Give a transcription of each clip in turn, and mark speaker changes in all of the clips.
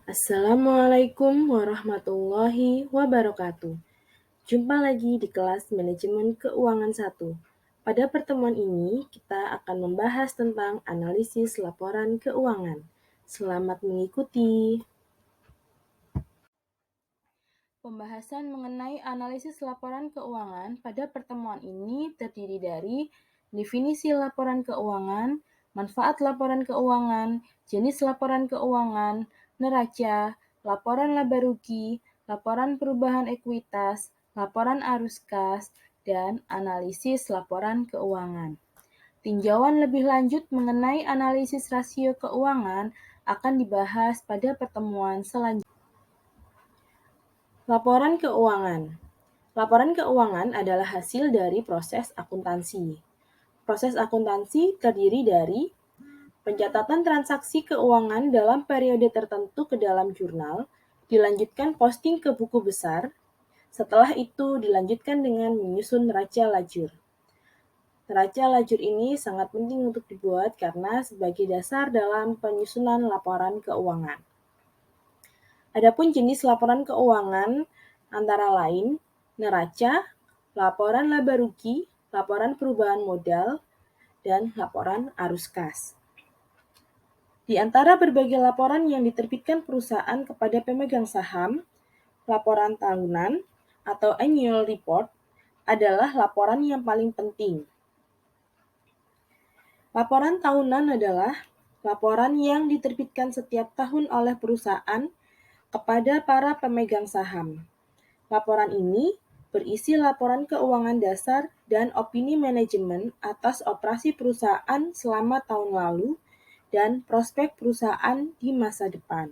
Speaker 1: Assalamualaikum warahmatullahi wabarakatuh. Jumpa lagi di kelas Manajemen Keuangan 1. Pada pertemuan ini, kita akan membahas tentang analisis laporan keuangan. Selamat mengikuti. Pembahasan mengenai analisis laporan keuangan pada pertemuan ini terdiri dari definisi laporan keuangan, manfaat laporan keuangan, jenis laporan keuangan, neraca, laporan laba rugi, laporan perubahan ekuitas, laporan arus kas, dan analisis laporan keuangan. Tinjauan lebih lanjut mengenai analisis rasio keuangan akan dibahas pada pertemuan selanjutnya. Laporan keuangan. Laporan keuangan adalah hasil dari proses akuntansi. Proses akuntansi terdiri dari pencatatan transaksi keuangan dalam periode tertentu ke dalam jurnal, dilanjutkan posting ke buku besar, setelah itu dilanjutkan dengan menyusun neraca lajur. Neraca lajur ini sangat penting untuk dibuat karena sebagai dasar dalam penyusunan laporan keuangan. Adapun jenis laporan keuangan antara lain neraca, laporan laba rugi, laporan perubahan modal, dan laporan arus kas. Di antara berbagai laporan yang diterbitkan perusahaan kepada pemegang saham, laporan tahunan atau annual report adalah laporan yang paling penting. Laporan tahunan adalah laporan yang diterbitkan setiap tahun oleh perusahaan kepada para pemegang saham. Laporan ini berisi laporan keuangan dasar dan opini manajemen atas operasi perusahaan selama tahun lalu dan prospek perusahaan di masa depan.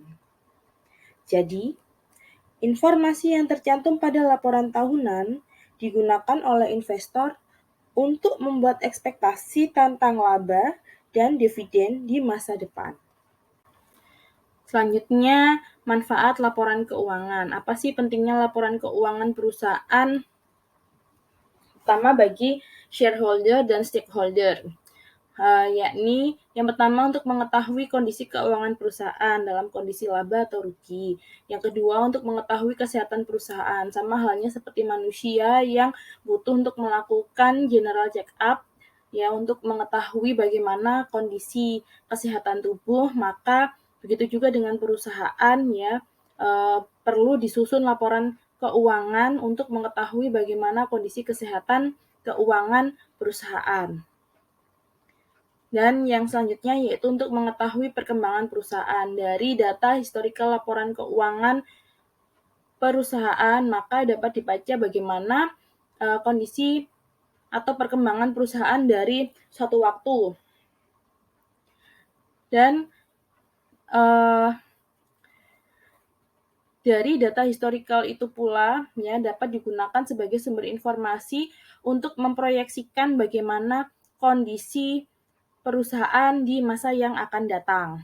Speaker 1: Jadi, informasi yang tercantum pada laporan tahunan digunakan oleh investor untuk membuat ekspektasi tentang laba dan dividen di masa depan. Selanjutnya, manfaat laporan keuangan. Apa sih pentingnya laporan keuangan perusahaan? Pertama bagi shareholder dan stakeholder, yakni yang pertama untuk mengetahui kondisi keuangan perusahaan dalam kondisi laba atau rugi. Yang kedua untuk mengetahui kesehatan perusahaan, sama halnya seperti manusia yang butuh untuk melakukan general check up, ya untuk mengetahui bagaimana kondisi kesehatan tubuh, maka begitu juga dengan perusahaan ya perlu disusun laporan keuangan untuk mengetahui bagaimana kondisi kesehatan keuangan perusahaan. Dan yang selanjutnya yaitu untuk mengetahui perkembangan perusahaan. Dari data historical laporan keuangan perusahaan, maka dapat dibaca bagaimana kondisi atau perkembangan perusahaan dari suatu waktu. Dan dari data historical itu pula ya dapat digunakan sebagai sumber informasi untuk memproyeksikan bagaimana kondisi perusahaan di masa yang akan datang.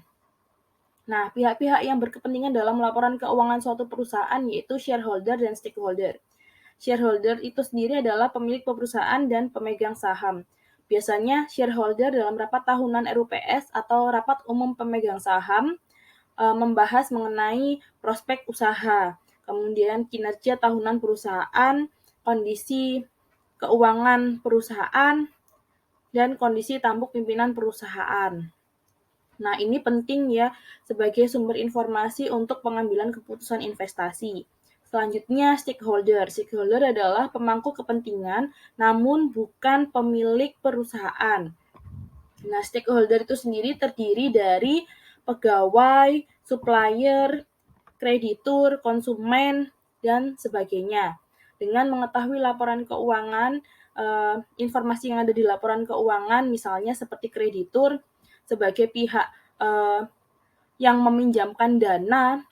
Speaker 1: Nah, pihak-pihak yang berkepentingan dalam laporan keuangan suatu perusahaan yaitu shareholder dan stakeholder. Shareholder itu sendiri adalah pemilik perusahaan dan pemegang saham. Biasanya shareholder dalam rapat tahunan RUPS atau rapat umum pemegang saham membahas mengenai prospek usaha, kemudian kinerja tahunan perusahaan, kondisi keuangan perusahaan, dan kondisi tampuk pimpinan perusahaan. Nah, ini penting ya sebagai sumber informasi untuk pengambilan keputusan investasi. Selanjutnya, stakeholder. Stakeholder adalah pemangku kepentingan, namun bukan pemilik perusahaan. Nah, stakeholder itu sendiri terdiri dari pegawai, supplier, kreditur, konsumen, dan sebagainya. Dengan mengetahui laporan keuangan, informasi yang ada di laporan keuangan, misalnya seperti kreditur, sebagai pihak yang meminjamkan dana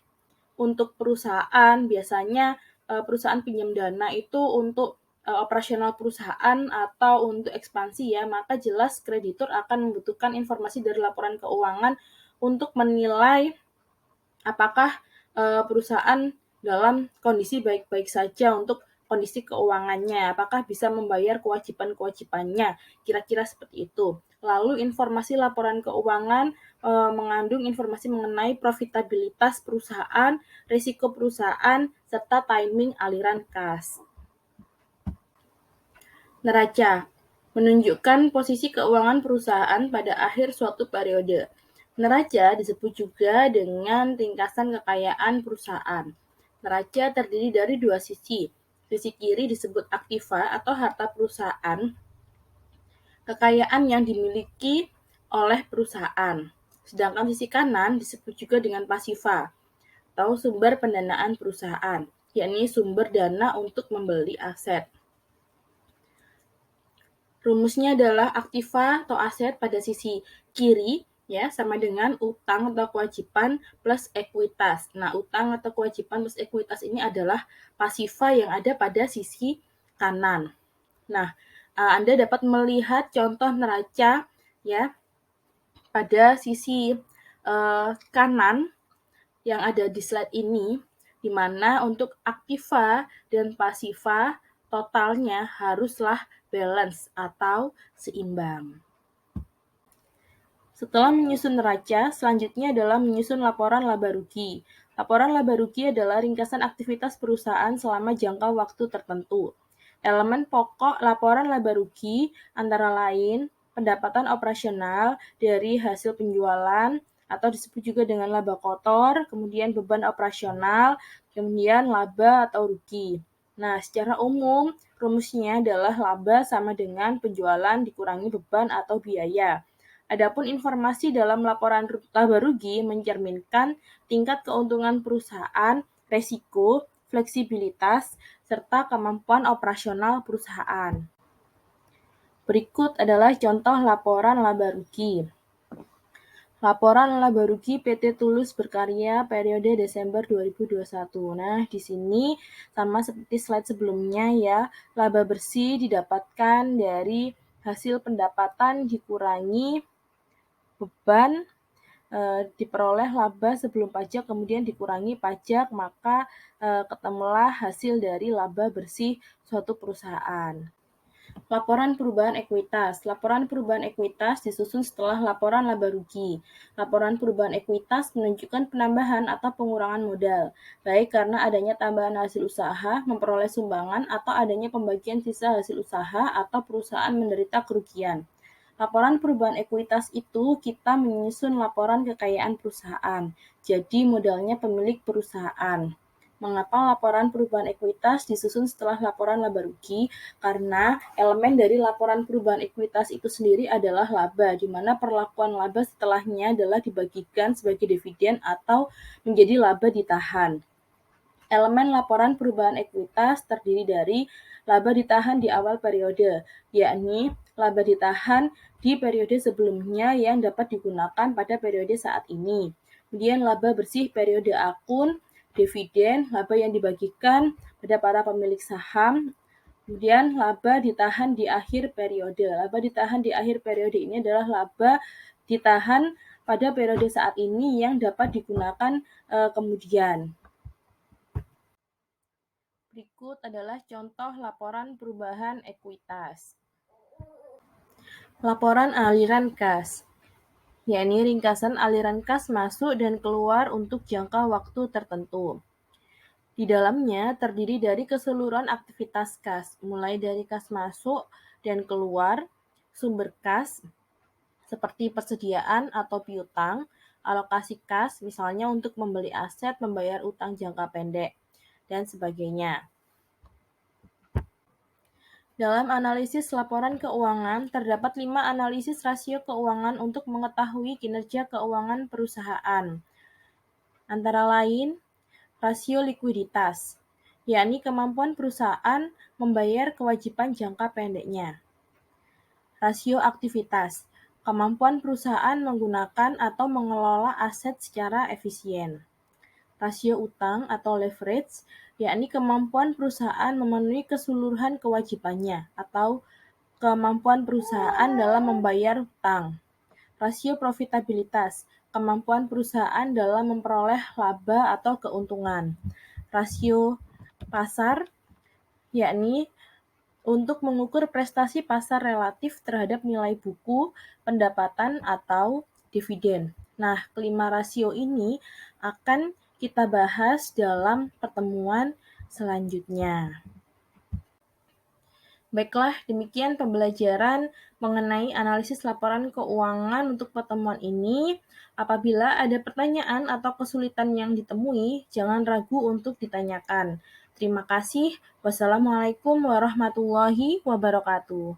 Speaker 1: untuk perusahaan, biasanya perusahaan pinjam dana itu untuk operasional perusahaan atau untuk ekspansi ya, maka jelas kreditur akan membutuhkan informasi dari laporan keuangan untuk menilai apakah perusahaan dalam kondisi baik-baik saja untuk kondisi keuangannya, apakah bisa membayar kewajiban-kewajibannya, kira-kira seperti itu. Lalu informasi laporan keuangan mengandung informasi mengenai profitabilitas perusahaan, risiko perusahaan, serta timing aliran kas. Neraca menunjukkan posisi keuangan perusahaan pada akhir suatu periode. Neraca disebut juga dengan ringkasan kekayaan perusahaan. Neraca terdiri dari dua sisi. Sisi kiri disebut aktiva atau harta perusahaan, kekayaan yang dimiliki oleh perusahaan. Sedangkan sisi kanan disebut juga dengan pasiva atau sumber pendanaan perusahaan, yakni sumber dana untuk membeli aset. Rumusnya adalah aktiva atau aset pada sisi kiri ya sama dengan utang atau kewajiban plus ekuitas. Nah, utang atau kewajiban plus ekuitas ini adalah pasiva yang ada pada sisi kanan. Nah, Anda dapat melihat contoh neraca ya pada sisi kanan yang ada di slide ini, di mana untuk aktiva dan pasiva totalnya haruslah balance atau seimbang. Setelah menyusun neraca, selanjutnya adalah menyusun laporan laba rugi. Laporan laba rugi adalah ringkasan aktivitas perusahaan selama jangka waktu tertentu. Elemen pokok laporan laba rugi antara lain pendapatan operasional dari hasil penjualan atau disebut juga dengan laba kotor, kemudian beban operasional, kemudian laba atau rugi. Nah, secara umum rumusnya adalah laba sama dengan penjualan dikurangi beban atau biaya. Adapun informasi dalam laporan laba rugi mencerminkan tingkat keuntungan perusahaan, resiko, fleksibilitas, serta kemampuan operasional perusahaan. Berikut adalah contoh laporan laba rugi. Laporan laba rugi PT Tulus Berkarya periode Desember 2021. Nah, di sini sama seperti slide sebelumnya ya, laba bersih didapatkan dari hasil pendapatan dikurangi beban, diperoleh laba sebelum pajak kemudian dikurangi pajak, maka ketemulah hasil dari laba bersih suatu perusahaan. Laporan perubahan ekuitas. Laporan perubahan ekuitas disusun setelah laporan laba rugi. Laporan perubahan ekuitas menunjukkan penambahan atau pengurangan modal, baik karena adanya tambahan hasil usaha, memperoleh sumbangan, atau adanya pembagian sisa hasil usaha atau perusahaan menderita kerugian. Laporan perubahan ekuitas itu kita menyusun laporan kekayaan perusahaan. Jadi modalnya pemilik perusahaan. Mengapa laporan perubahan ekuitas disusun setelah laporan laba rugi? Karena elemen dari laporan perubahan ekuitas itu sendiri adalah laba, di mana perlakuan laba setelahnya adalah dibagikan sebagai dividen atau menjadi laba ditahan. Elemen laporan perubahan ekuitas terdiri dari laba ditahan di awal periode, yakni laba ditahan di periode sebelumnya yang dapat digunakan pada periode saat ini. Kemudian laba bersih periode akun, dividen, laba yang dibagikan pada para pemilik saham, kemudian laba ditahan di akhir periode. Laba ditahan di akhir periode ini adalah laba ditahan pada periode saat ini yang dapat digunakan kemudian. Berikut adalah contoh laporan perubahan ekuitas. Laporan aliran kas, yakni ringkasan aliran kas masuk dan keluar untuk jangka waktu tertentu. Di dalamnya terdiri dari keseluruhan aktivitas kas, mulai dari kas masuk dan keluar, sumber kas, seperti persediaan atau piutang, alokasi kas, misalnya untuk membeli aset, membayar utang jangka pendek, dan sebagainya. Dalam analisis laporan keuangan, terdapat 5 analisis rasio keuangan untuk mengetahui kinerja keuangan perusahaan. Antara lain, rasio likuiditas, yakni kemampuan perusahaan membayar kewajiban jangka pendeknya. Rasio aktivitas, kemampuan perusahaan menggunakan atau mengelola aset secara efisien. Rasio utang atau leverage, yakni kemampuan perusahaan memenuhi keseluruhan kewajibannya atau kemampuan perusahaan dalam membayar hutang. Rasio profitabilitas, kemampuan perusahaan dalam memperoleh laba atau keuntungan. Rasio pasar, yakni untuk mengukur prestasi pasar relatif terhadap nilai buku, pendapatan, atau dividen. Nah, kelima rasio ini akan kita bahas dalam pertemuan selanjutnya. Baiklah, demikian pembelajaran mengenai analisis laporan keuangan untuk pertemuan ini. Apabila ada pertanyaan atau kesulitan yang ditemui, jangan ragu untuk ditanyakan. Terima kasih. Wassalamualaikum warahmatullahi wabarakatuh.